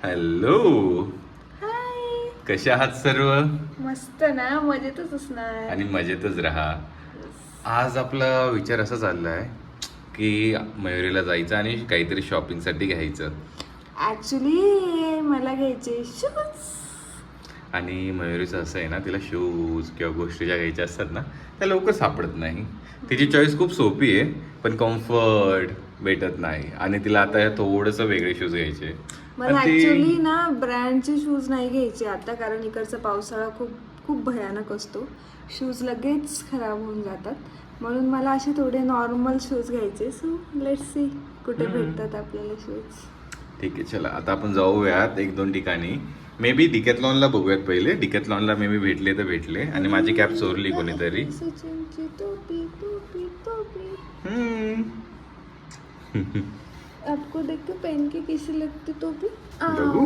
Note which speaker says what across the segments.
Speaker 1: Hello.
Speaker 2: हाय.
Speaker 1: कशा आहात सर्व?
Speaker 2: मस्त ना, मजेतच असणार.
Speaker 1: आणि मजेतच राहा. आज आपला विचार असा चाललाय की मयुरीला जायचं आणि काहीतरी शॉपिंगसाठी घ्यायचं.
Speaker 2: ऍक्च्युली मला घ्यायचे शूज.
Speaker 1: आणि मयुरीचं असं आहे ना, तिला शूज किंवा गोष्टी ज्या घ्यायच्या असतात ना त्या लवकर सापडत नाही. तिची चॉईस खूप सोपी आहे, पण कम्फर्ट भेटत नाही. आणि तिला आता थोडंसं वेगळे शूज घ्यायचे.
Speaker 2: मला ऍक्च्युली ना ब्रँडचे शूज नाही घ्यायचे आता, कारण इकडचा पावसाळा खूप खूप भयानक असतो. शूज लगेच खराब होऊन जातात, म्हणून मला असे थोडे नॉर्मल शूज घ्यायचे. सो लेट्स सी कुठे भेटतात आपल्याला शूज.
Speaker 1: ठीक आहे, चला आता आपण जाऊयात एक दोन ठिकाणी. मे बी डिकॅथलॉनला बघूयात पहिले. डिकॅथलॉनला मे बी भेटले तर भेटले. आणि माझी कॅप चोरली कोणीतरी.
Speaker 2: सचिनची टोपी टोपी टोपी. आपको देख के पहन के कैसी लगती टोपी?
Speaker 1: बघू.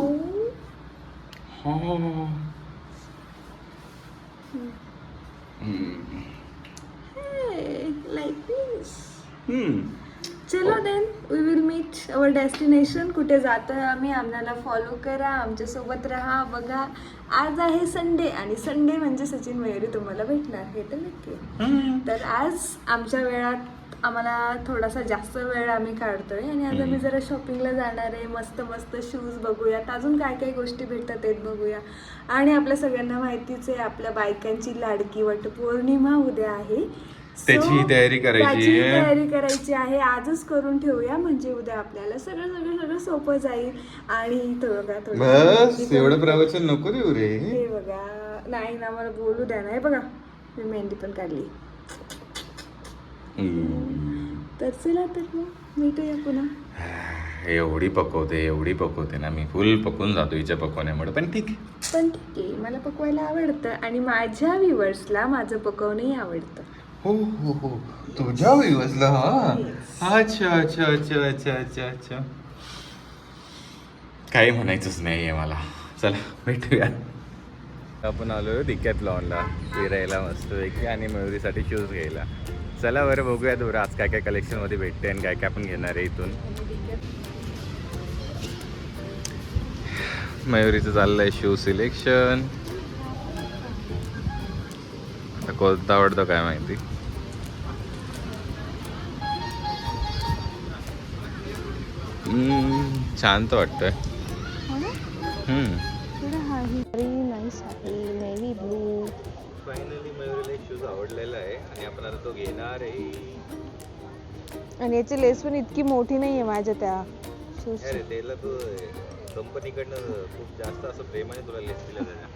Speaker 2: Like this. चलो then we will meet our destination. कुठे जातोय आम्ही, आम्हाला फॉलो करा, आमच्यासोबत राहा. बघा, आज आहे संडे आणि संडे म्हणजे सचिन मयुरी तुम्हाला भेटणार, हे तर नक्की. तर आज आमच्या वेळात आम्हाला थोडासा जास्त वेळ आम्ही काढतोय आणि आज आम्ही जरा शॉपिंगला जाणार आहे. मस्त मस्त शूज बघूयात, अजून काय काय गोष्टी भेटतात ते बघूया. आणि आपल्या सगळ्यांना माहितीच आहे, आपल्या बायकांची लाडकी वटपौर्णिमा उद्या आहे.
Speaker 1: त्याची तयारी
Speaker 2: करायची आहे. आजच करून ठेवूया, म्हणजे उद्या आपल्याला सगळं सगळं सगळं सोपं जाईल. आणि
Speaker 1: बस एवढं प्रवचन नको देऊ रे.
Speaker 2: हे बघा, नाही ना, मला बोलू द्या. नाही बघा, मी मेहंदी पण काढली. तर चला, तर मग भेटूया पुन्हा.
Speaker 1: एवढी पकवते ना, मी फुल पकून जातो हिच्या पकवण्यामुळे. पण ठीक
Speaker 2: आहे, मला पकवायला आवडतं आणि माझ्या व्ह्युअर्सला माझं पकवणंही आवडतं.
Speaker 1: हो हो हो, तुझ्या व्ह्यूअर्सला. अच्छा अच्छा अच्छा अच्छा अच्छा अच्छा. काही म्हणायचंच नाही आहे मला. चला भेटूया. आपण आलो डिकॅथलॉनला फिरायला मस्तपैकी आणि मयुरीसाठी शूज घ्यायला. चला बरं, बघूयात बरं आज काय काय कलेक्शनमध्ये भेटते आणि काय काय आपण घेणार आहे इथून. मयुरीचं चाललंय शू सिलेक्शन. आता कोणता आवडतो काय माहिती. छान तर वाटतंय. फायनली मयुरीला एक शूज आवडलेला आहे आणि आपण आता तो घेणार आहे.
Speaker 2: आणि याची लेस पण इतकी मोठी नाही आहे माझ्या त्या शूज.
Speaker 1: अरे त्याला तू कंपनीकडनं खूप जास्त असं प्रेमाने तुला लेस दिलं त्याच्या.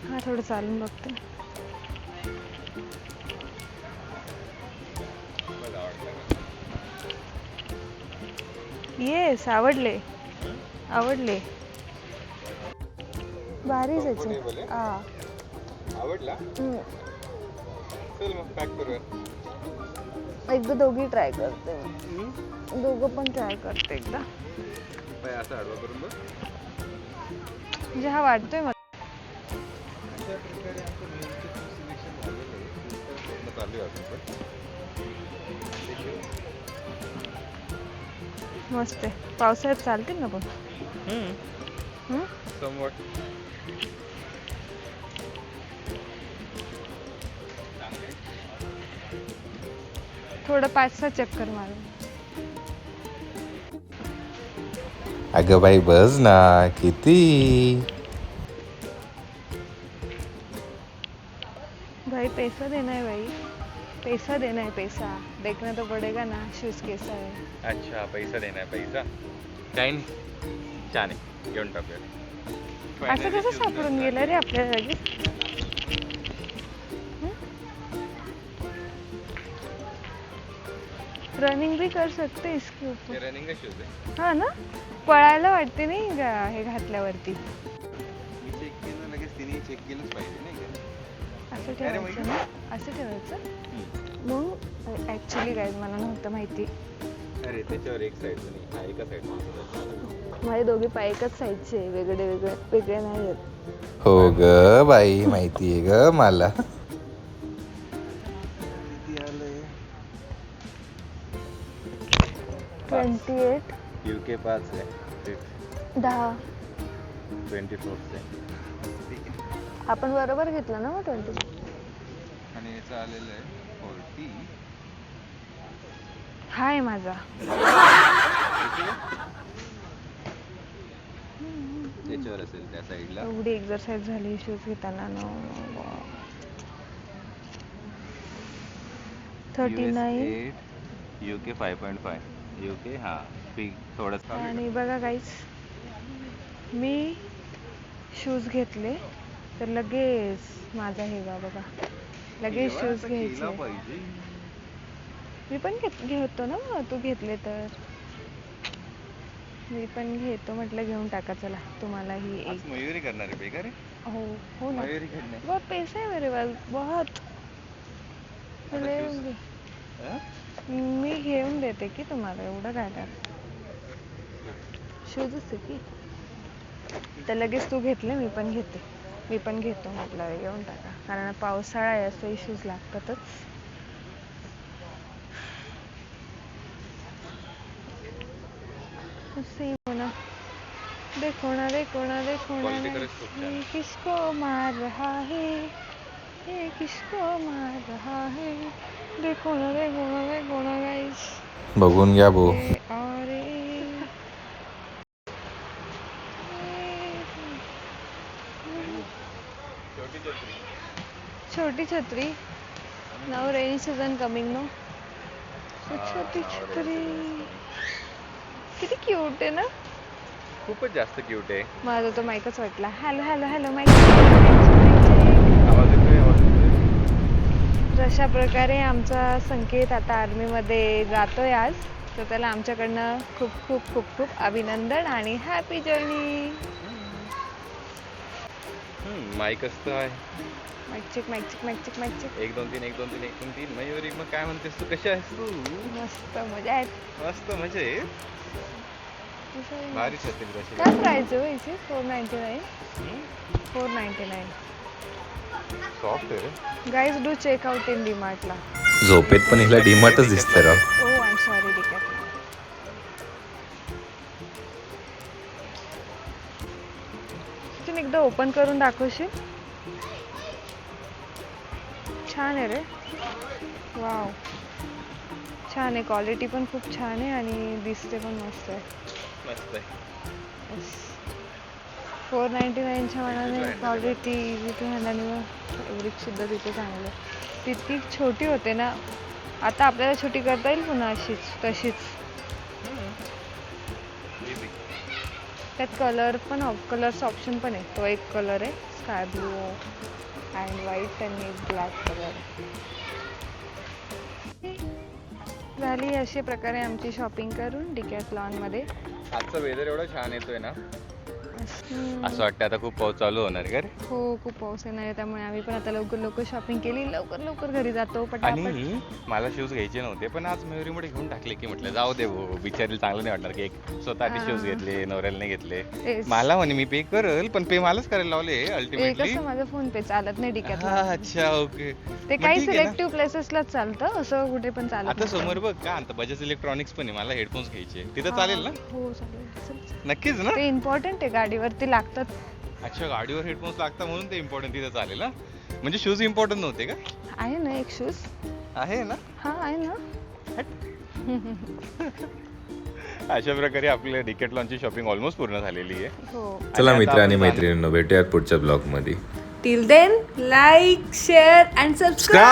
Speaker 2: हा, थोडं चालून बघते. येस, आवडले. भारी सचिन.
Speaker 1: आवडला. चल मग पॅक करूया.
Speaker 2: एकदा दोघी ट्राय करते. दोघं पण ट्राय करते एकदा.
Speaker 1: पाय असं आडवा करून बघ.
Speaker 2: म्हणजे हा वाटतोय मला.
Speaker 1: अशा प्रकारे आमचं मेनचं सिलेक्शन झालेलं आहे. चालू आहे अजून पण.
Speaker 2: मस्त आहे. पावसाळ्यात चालतील ना पण.
Speaker 1: Somewhat.
Speaker 2: थोडं 5-6 चक्कर मारून.
Speaker 1: अगं बाई बस ना, किती.
Speaker 2: भाई पैसा देना है भाई, पैसा देना है. पैसा देखना तो पड़ेगा ना, शूज कैसा है.
Speaker 1: अच्छा, पैसा देना है. पैसा काही नाही. छान आहे, घेऊन टाकूया.
Speaker 2: असं कसं सापडून गेलं रे आपल्या जागी. रनिंग भी कर सकते इसके ऊपर.
Speaker 1: रनिंग का शूज आहे.
Speaker 2: हा ना, पळायला वाटते नाही हे घातल्यावरती.
Speaker 1: मी चेक केलं, लगेच तिने चेक केलंच पाहिजे नाही का.
Speaker 2: असं ठेवायचं ना, असं ठेवायचं. मग ऍक्च्युली काय मला नव्हतं माहिती.
Speaker 1: अरे त्याच्यावर एक साईड नाही, एका साईड.
Speaker 2: माझे दोघे पाय एकाच साईडचे, वेगळे नाही आहेत.
Speaker 1: हो ग बाई, माहिती आहे ग मला.
Speaker 2: 28
Speaker 1: UK 5 आहे
Speaker 2: 10
Speaker 1: 24 आहे. ठीक आहे.
Speaker 2: आपण बरोबर घेतलं ना मग 20.
Speaker 1: आणि याचं आलेलं आहे 40.
Speaker 2: हा आहे माझा.
Speaker 1: याच्यावर असेल त्या साईडला.
Speaker 2: एवढी एक्सरसाइज झाली शूज घेताना ना. 39
Speaker 1: UK 5.5. UK हा थोडंच.
Speaker 2: आणि बघा गाईज मी शूज घेतले तर लगेच माझा हेवा बघा लगेच शूज घ्यायचे. मी पण घेतो ना मग तू घेतले तर मी पण घेतो म्हटलं घेऊन टाका चला तुम्हालाही एक.
Speaker 1: मयुरी करणार आहे बेकार.
Speaker 2: हो हो ना
Speaker 1: मयुरी करणार.
Speaker 2: बहुत पैसे है मेरे पास बहुत. मी घेऊन देते की तुम्हाला एवढं काय टाक शूजच आहे की तर लगेच तू घेतले मी पण घेतो म्हटलं घेऊन टाका कारण पावसाळा आहे असं शूज लागतातच. देखो ना ये किसको मार रहा है ये किसको मार रहा है देखो ना गाइस.
Speaker 1: बघून घ्या भाऊ.
Speaker 2: छोटी छत्री नाव रेनी सीजन कमिंग नो. छोटी छत्री किती क्यूट आहे ना.
Speaker 1: खूपच जास्त क्यूट आहे.
Speaker 2: माझा तो माईकच वाटला. Hello mic. अशा प्रकारे आमचा संकेत आता आर्मीमध्ये जातोय आज तर त्याला आमच्याकडनं खूप खूप खूप खूप अभिनंदन आणि हॅपी जर्नी.
Speaker 1: माईक असतं आहे.
Speaker 2: Mic check
Speaker 1: 1 2 3 1 2 3 1 2 3. मयुरी मग काय म्हणतेस तू कशी आहेस तू?
Speaker 2: मस्त मजा आहे.
Speaker 1: मस्त म्हणजे भारी छत्री कशी.
Speaker 2: काय प्राइस आहे याची? 499.
Speaker 1: सॉफ्ट आहे.
Speaker 2: Guys do check out in डीमार्टला.
Speaker 1: झोपेत पण हिला डीमार्टच दिसतं राव.
Speaker 2: ओ आय एम सॉरी डिकॅट. तुम्ही एकदा ओपन करून दाखवशील. छान आहे रे. वाव छान आहे. क्वालिटी पण खूप छान आहे आणि दिसते पण मस्त आहे.
Speaker 1: मस्त आहे.
Speaker 2: 499च्या मनाने क्वालिटी तिथे म्हणाली एवढीच सुद्धा तिथे चांगलं. तितकी छोटी होते ना आता आपल्याला छोटी करता येईल पुन्हा तशीच. त्यात कलर्स ऑप्शन पण आहे. तो एक कलर आहे स्काय ब्लू अँड व्हाईट आणि ब्लॅक कलर. झाली अशा प्रकारे आमची शॉपिंग करून डिकॅथलॉनमध्ये.
Speaker 1: आजचा वेदर एवढा छान येतोय ना असं वाटतं आता खूप पाऊस चालू होणार का रे.
Speaker 2: हो खूप पाऊस येणार आहे त्यामुळे आम्ही पण आता लवकर शॉपिंग केली. लवकर घरी जातो पटापट.
Speaker 1: आणि मला शूज घ्यायचे नव्हते पण आज मयुरीमुळे घेऊन टाकले की म्हटलं जाऊ दे भाऊ बिचारीला चांगलं नाही वाटणार की एक स्वतःचे शूज घेतले नवऱ्याला नाही घेतले. मला म्हणे मी पे करेल पण पे मलाच करायला लावले अल्टिमेटली.
Speaker 2: कसं माझा फोन पे चालत नाही डिकॅथलॉन.
Speaker 1: अच्छा ओके.
Speaker 2: ते काही सिलेक्टिव्ह प्लेसेसलाच चालतं असं कुठे पण चालत.
Speaker 1: आता समोर बघ का आता बजाज इलेक्ट्रॉनिक्स पण आहे. मला हेडफोन्स घ्यायचे तिथं चालेल ना.
Speaker 2: हो चालेल.
Speaker 1: नक्कीच ना.
Speaker 2: ते इम्पॉर्टंट आहे गाडीवरती लागतात.
Speaker 1: अच्छा गाडीवर हेडफोन्स लागतात म्हणून ते इम्पॉर्टंट तिथं चालेल ना. म्हणजे शूज इम्पॉर्टंट नव्हते का.
Speaker 2: आहे ना एक शूज
Speaker 1: आहे ना.
Speaker 2: हा आहे ना.
Speaker 1: अशा प्रकारे आपल्या डिकॅथलॉनची शॉपिंग ऑलमोस्ट पूर्ण झालेली आहे.
Speaker 2: हो
Speaker 1: चला मित्र आणि मैत्रिणींनो भेटूयात पुढच्या ब्लॉग मध्ये.
Speaker 2: Till then like share and subscribe.